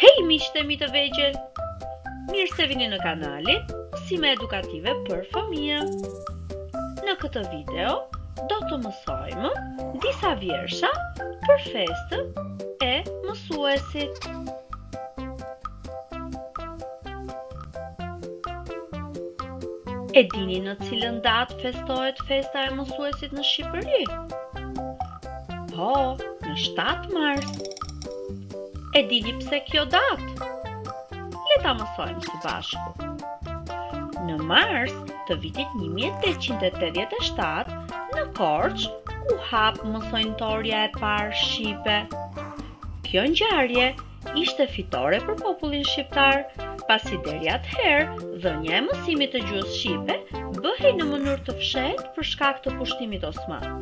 Hej miqtë e mi të vegjël! Mirë se vini në kanalin Mësime Edukative për Fëmijë. Në këtë video do të mësojmë disa vjersha për festën e mësuesit. E dini në cilën datë festohet festa e mësuesit në Shqipëri? Po, në 7 mars. E dini pse kjo datë? Le ta mësojmë së bashku. Në mars të vitit 1887, në Korçë, u hap mësojnëtorja e parë shqipe. Kjo ngjarje ishte fitore për popullin shqiptar, pasi deri atëherë dhënia e mësimit të gjuhës shqipe bëhej në mënyrë të fshehtë për shkak të pushtimit osman.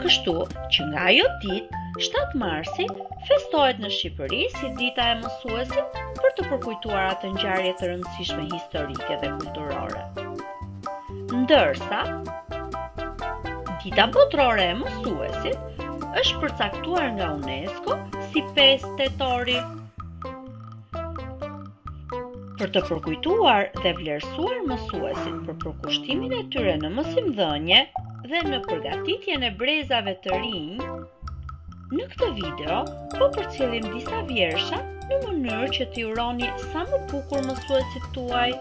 Kështu që nga ajo ditë, 7 marsi festohet në Shqipëri si dita e mësuesit për të përkujtuar atë ngjarje të rëndësishme historike dhe kulturore. Ndërsa, dita botërore e mësuesit është përcaktuar nga UNESCO si 5 tetori. Për të përkujtuar dhe vlerësuar mësuesit për përkushtimin e tyre në mësimdhënie dhe në përgatitjen e brezave të rinj, në këtë video po përcjellim disa vjersha në mënyrë që t'i uroni sa më bukur mësuesit tuaj.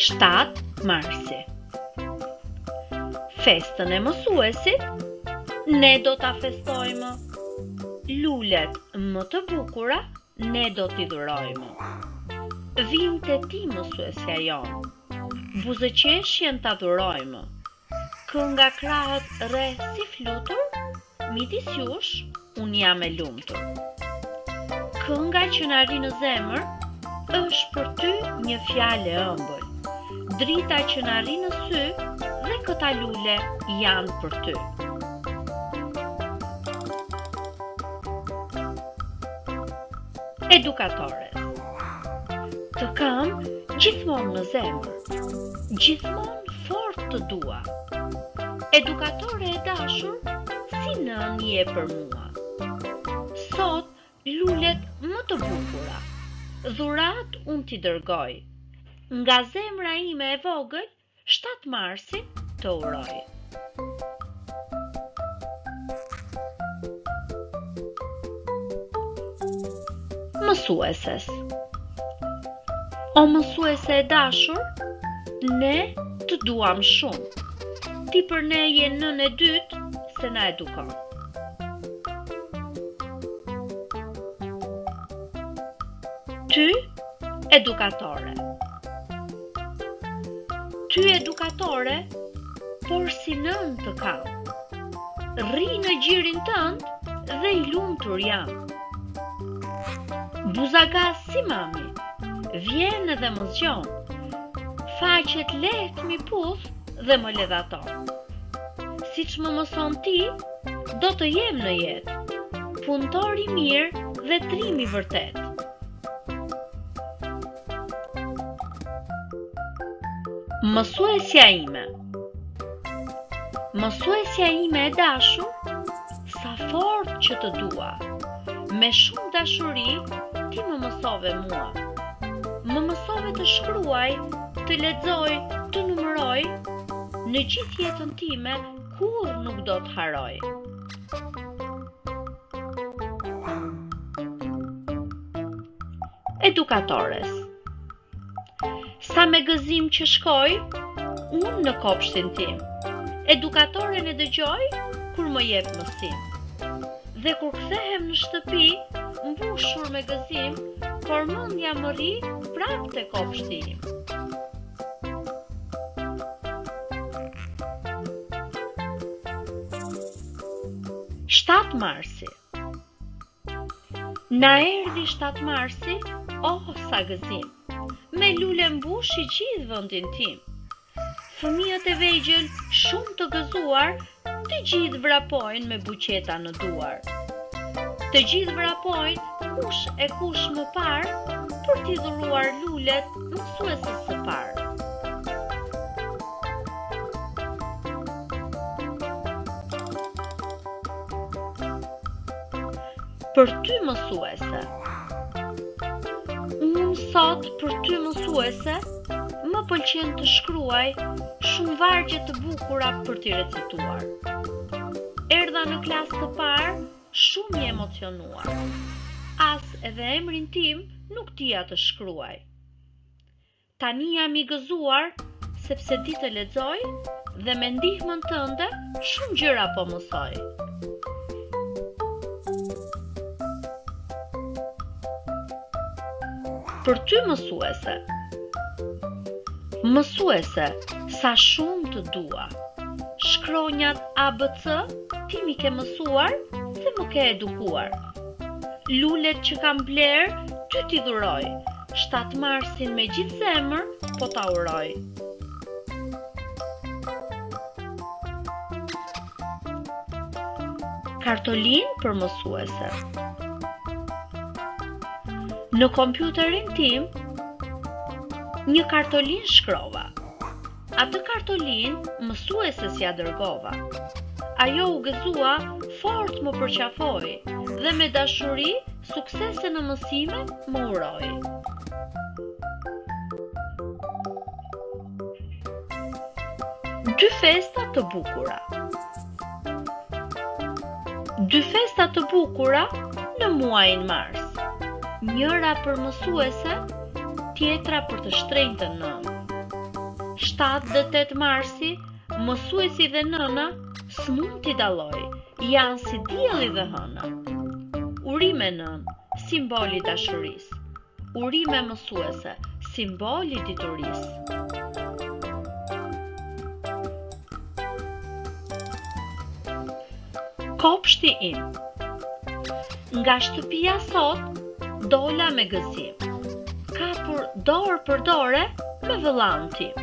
Shtatë marsi. Festën e mësuesit ne do ta festojmë. Lulet më të bukura ne do t'i dhurojmë. Vim te ti mësuesja jonë. Buzëqeshjen ta dhurojmë. Kënga krahët rreth si flutur, midis jush unë jam e lumtur. Kënga që na rri në zemër është për ty një fjalë e ëmbël. Drita që na rri në sy dhe këta lule janë për ty. Edukatores. Të kam gjithmonë në zemër, gjithmonë fort të dua. Edukatore e dashur, si nën je për mua. Sot lulet më të bukura, dhurat unë t'i dërgoj. Nga zemra ime e vogël, 7 marsin të uroj. Mësueses. O mësuese e dashur, ne të duam shumë. Ti për ne je nën e dytë se na edukon. Ty, edukatore. Ty, edukatore, por si nën të kam. Rri në gjirin tënd dhe i lumtur jam. Buzagaz si mami, vjen edhe më zgjon, faqet lehtë mi puth dhe më ledhaton. Siç më mëson ti, do të jem në jetë, punëtor i mirë dhe trim i vërtet. Mësuesja ime. Mësuesja ime e dashur, sa fort që të dua. Me shumë dashuri, ti më mësove mua. Më mësove të shkruaj, të lexoj, të numëroj. Në gjithë jetën time, kur nuk do të haroj. Edukatores. Sa me gëzim që shkoj, unë në kopshtin tim. Edukatoren e dëgjoj, kur më jep mësim. Dhe kur kthehem në shtëpi, mbushur me gëzim, por mendja më rri prapë te kopshti im. Shtatë marsi. Na erdhi 7 marsi, oh sa gëzim. Me lule mbushi gjithë vendin tim. Fëmijët e vegjël shumë të gëzuar, të gjithë vrapojnë me buqeta në duar. Të gjithë vrapojnë kush e kush më parë për t'i dhuruar lulet mësuesës së parë. Për ty mësuese. Unë sot për ty mësuese më pëlqen të shkruaj shumë vargje të bukura për t'i recituar. Erdha në klasë të parë, shumë i emocionuar. As edhe emrin tim nuk dija të shkruaj. Tani jam i gëzuar sepse di të lexoj dhe me ndihmën tënde shumë gjëra po mësoj. Për ty mësuese. Mësuese, sa shumë të dua. Shkronjat ABC ti mi ke mësuar dhe më ke edukuar. Lulet që kam bler, ty t'i dhuroj. 7 marsin me gjithë zemër, po ta uroj. Kartolin për mësuese. Në kompjuterin tim, një kartolin shkrova. Atë kartolin mësuese s'ja dërgova. Ajo u gëzua, fort më përqafoi dhe me dashuri, suksese në mësime më uroi. Dy festa të bukura. Dy festa të bukura në muajin mars. Njëra për mësuese, tjetra për të shtrenjtën nënë. 7 dhe 8 marsi, mësuesi dhe nëna s'mund t'i dalloj, janë si dielli dhe hëna. Urime nën, simboli dashurisë. Urime mësuese, simboli diturisë. Kopshti im. Nga shtëpia sot, dola me gëzim. Kapur dorë për dore me vëllain tim.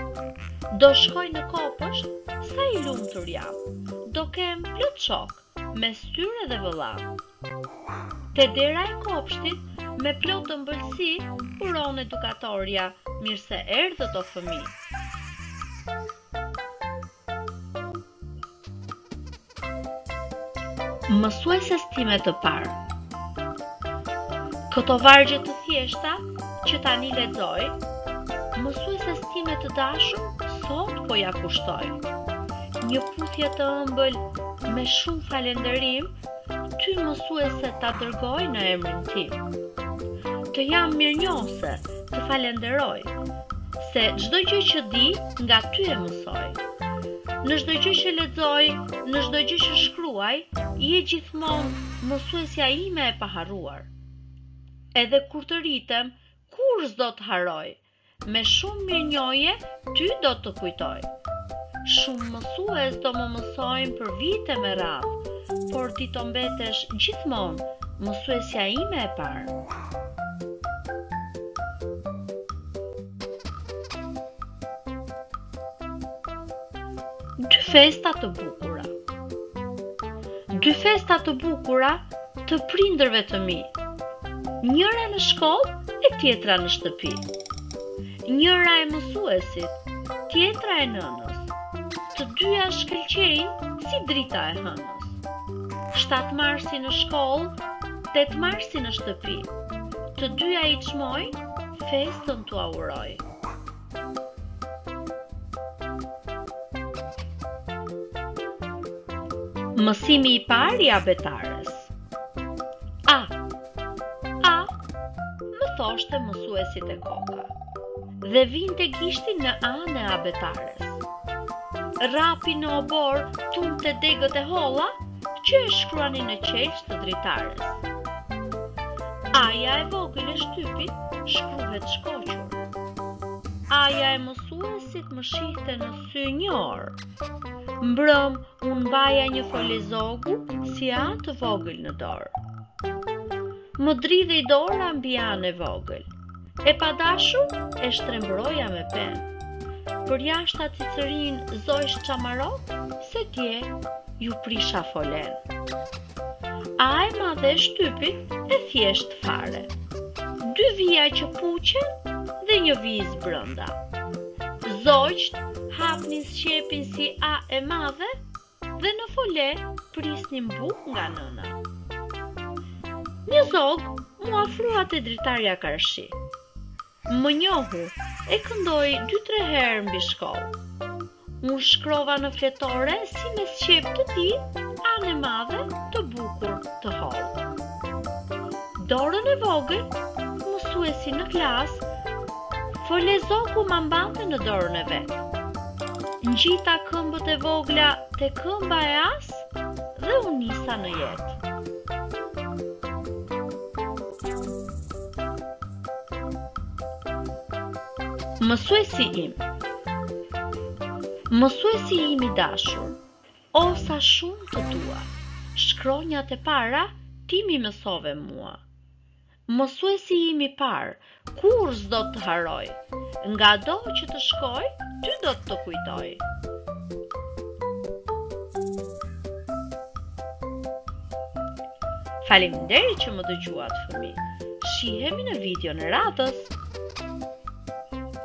Do shkoj në kopësht, sa i lumtur jam. Do kem plot shok, me styre dhe vëllain. Te dera e kopshtit, me plot ëmbëlsi, uron edukatorja, mirë se erdhët o fëmijë. Mësueses time të parë. Këto vargje të thjeshta që tani lexoj, mësueses time të dashur, sot po ja kushtoj. Një puthje të ëmbël me shumë falënderim, ty mësuese ta dërgoj në emrin tim. Të jam mirënjohëse, të falenderoj, se çdo gjë që di, nga ty e mësoj. Në çdo gjë që lexoj, në çdo gjë që shkruaj, je gjithmonë mësuesja ime e paharruar. Edhe kur të rritem, kur s'do të haroj, me shumë mirënjohje, ty do të kujtoj. Shumë mësues do më mësojnë për vite me radhë, por ti të mbetesh gjithmonë mësuesja ime e parë. Dy festa të bukura. Dy festa të bukura të prindërve të mi. Njëra në shkollë e tjetra në shtëpi. Njëra e mësuesit, tjetra e nënës. Të dyja shkëlqejnë si drita e hënës. 7 marsi në shkollë, 8 marsi në shtëpi. Të dyja i çmojnë, festën t'u auroj. Mësimi i parë i abetares. A. Më thoshte mësuesit e koka. Dhe vinte gishtin në anë e abetares. Rapi në obor, tunte degët e holla, që e shkruani në qelç të dritares. Aja e vogël e shtypit shkruhet shkoqur. Aja e mësuesit më shihte në sy një orë. Mbrëm, unë baja një folizogu si atë vogël në dorë. Më dridhe i dora mbi anë e vogël. E padashur e shtrembroja me pen. Për jashta cicërin zojsh qamarok, se dje ju prisha folen. A e madhe e shtypit e thjesht fare. 2 vija që puqen dhe një vizë brënda. Zojsht hapnin shqepin si A e madhe dhe në fole prisnin buk nga nëna. Një zog mu afrua te dritarja Karshi. Më njohu, e këndoi 2-3 herë mbi shkollë. Unë shkrova në fletore si me sqep të ti, anë e madhe të bukur të hollë. Dorën e vogël, mësuesi në klasë, fole zogu ma mbante në dorën e vetë. Ngjita këmbët e vogla te këmba e as dhe u nisa në jetë. Mësuesi im. Mësuesi im I dashur, o sa shumë të dua, shkronjat e para ti mi mësove mua. Mësuesi im I parë, kur s'do të haroj, nga do që të shkoj, ty do të kujtoj. Faleminderit që më dëgjuat fëmijë. Shihemi në videon e radhës.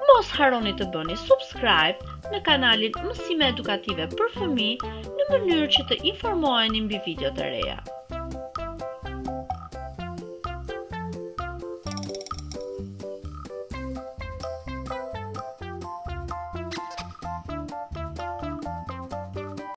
Mos harroni të bëni subscribe në kanalin Mësime Edukative për Fëmijë në mënyrë që të informoheni mbi videot e reja.